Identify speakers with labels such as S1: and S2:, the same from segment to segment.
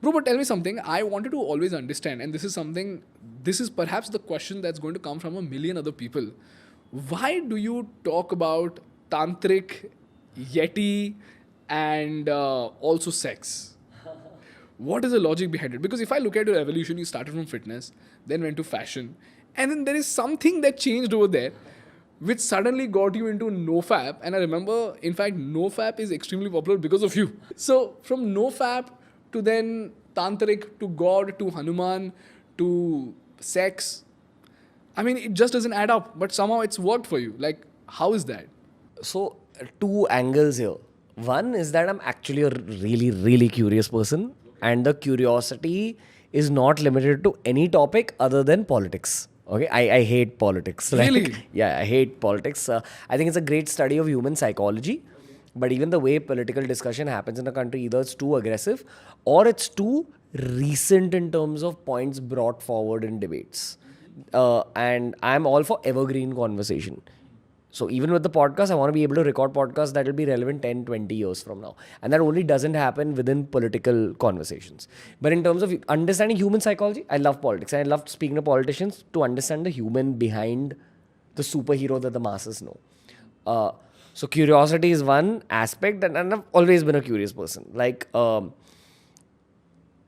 S1: Bro, but tell me something. I wanted to always understand, and this is perhaps the question that's going to come from a million other people. Why do you talk about Tantric, Yeti, and also sex? What is the logic behind it? Because if I look at your evolution, you started from fitness, then went to fashion, and then there is something that changed over there, which suddenly got you into NoFap. And I remember, in fact, NoFap is extremely popular because of you. So from NoFap to then Tantric to God to Hanuman to sex, I mean, it just doesn't add up, but somehow it's worked for you. Like, how is that?
S2: So, two angles here. One is that I'm actually a really, really curious person, and the curiosity is not limited to any topic other than politics. Okay, I hate politics.
S1: Really?
S2: Yeah, I hate politics. I think it's a great study of human psychology, but even the way political discussion happens in a country, either it's too aggressive or it's too recent in terms of points brought forward in debates. And I'm all for evergreen conversation. So even with the podcast, I want to be able to record podcasts that will be relevant 10, 20 years from now. And that only doesn't happen within political conversations. But in terms of understanding human psychology, I love politics. And I love speaking to politicians to understand the human behind the superhero that the masses know. So curiosity is one aspect, and I've always been a curious person. Like,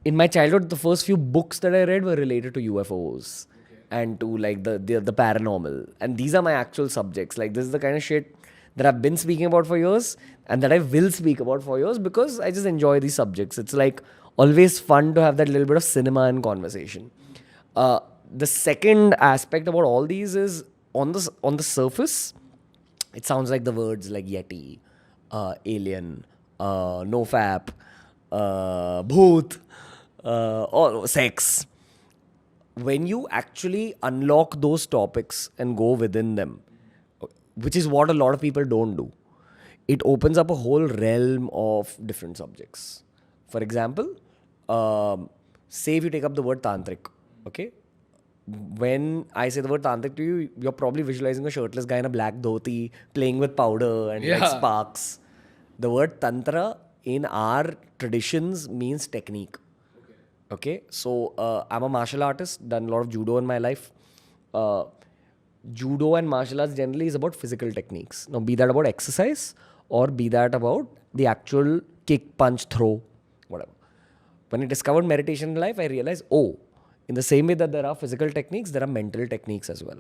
S2: in my childhood, the first few books that I read were related to UFOs and to like the paranormal, and these are my actual subjects. Like, this is the kind of shit that I've been speaking about for years and that I will speak about for years because I just enjoy these subjects. It's like always fun to have that little bit of cinema and conversation. The second aspect about all these is on the surface, it sounds like the words like Yeti, alien, nofap, bhoot, or sex. When you actually unlock those topics and go within them, which is what a lot of people don't do, it opens up a whole realm of different subjects. For example, say if you take up the word tantric, okay? When I say the word tantric to you, you're probably visualizing a shirtless guy in a black dhoti playing with powder and like sparks. The word tantra in our traditions means technique. Okay, so I'm a martial artist, done a lot of judo in my life. Judo and martial arts generally is about physical techniques. Now, be that about exercise or be that about the actual kick, punch, throw, whatever. When I discovered meditation in life, I realized, in the same way that there are physical techniques, there are mental techniques as well.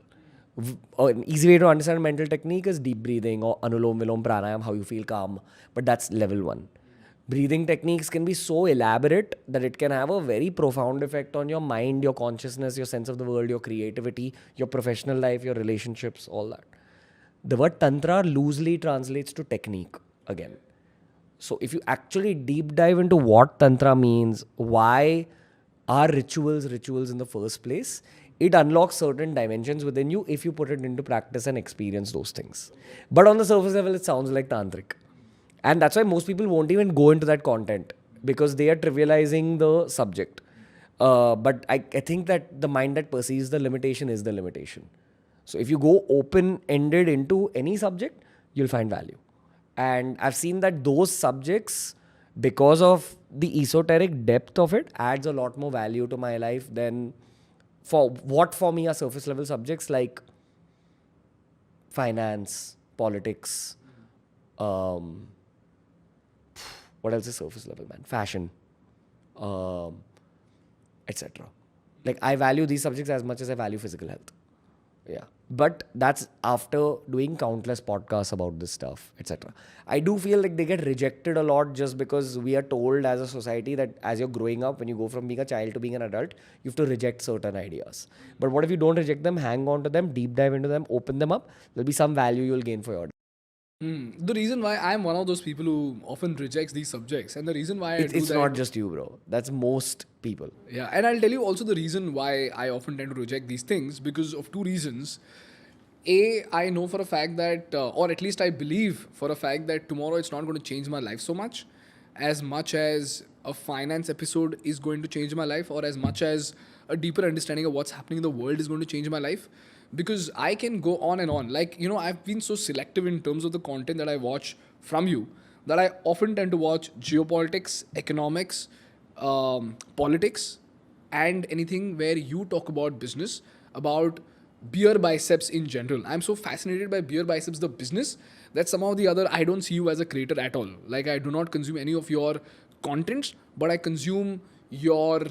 S2: An easy way to understand mental technique is deep breathing or anulom vilom pranayam, how you feel calm. But that's level one. Breathing techniques can be so elaborate that it can have a very profound effect on your mind, your consciousness, your sense of the world, your creativity, your professional life, your relationships, all that. The word tantra loosely translates to technique again. So if you actually deep dive into what tantra means, why are rituals in the first place, it unlocks certain dimensions within you if you put it into practice and experience those things. But on the surface level, it sounds like tantric. And that's why most people won't even go into that content because they are trivializing the subject. But I think that the mind that perceives the limitation is the limitation. So if you go open-ended into any subject, you'll find value. And I've seen that those subjects, because of the esoteric depth of it, adds a lot more value to my life than for me are surface level subjects like finance, politics, what else is surface level, man? Fashion, etc. Like, I value these subjects as much as I value physical health. Yeah. But that's after doing countless podcasts about this stuff, etc. I do feel like they get rejected a lot just because we are told as a society that as you're growing up, when you go from being a child to being an adult, you have to reject certain ideas. But what if you don't reject them, hang on to them, deep dive into them, open them up? There'll be some value you'll gain for your.
S1: The reason why I'm one of those people who often rejects these subjects, and the reason why
S2: it's not just you, bro. That's most people.
S1: Yeah, and I'll tell you also the reason why I often tend to reject these things, because of two reasons. A, I know for a fact that, or at least I believe for a fact that tomorrow it's not going to change my life so much as a finance episode is going to change my life, or as much as a deeper understanding of what's happening in the world is going to change my life. Because I can go on and on. Like, I've been so selective in terms of the content that I watch from you that I often tend to watch geopolitics, economics, politics, and anything where you talk about business, about beer biceps in general. I'm so fascinated by beer biceps, the business, that somehow or the other I don't see you as a creator at all. Like, I do not consume any of your contents, but I consume your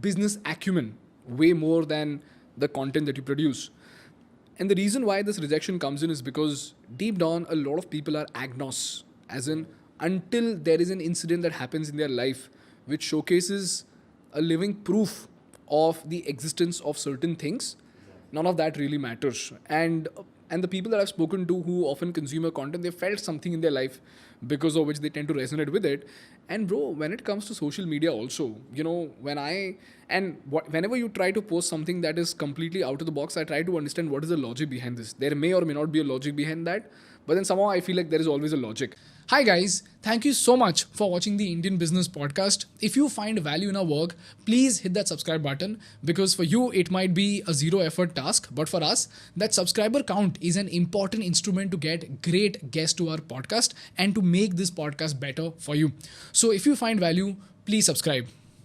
S1: business acumen way more than the content that you produce. And the reason why this rejection comes in is because deep down, a lot of people are agnos, as in, until there is an incident that happens in their life which showcases a living proof of the existence of certain things, none of that really matters. And the people that I've spoken to who often consume your content, they felt something in their life because of which they tend to resonate with it. And bro, when it comes to social media also, whenever you try to post something that is completely out of the box, I try to understand what is the logic behind this. There may or may not be a logic behind that, but then somehow I feel like there is always a logic.
S3: Hi guys, thank you so much for watching the Indian Business Podcast. If you find value in our work, please hit that subscribe button, because for you it might be a zero effort task, but for us that subscriber count is an important instrument to get great guests to our podcast and to make this podcast better for you. So if you find value, please subscribe.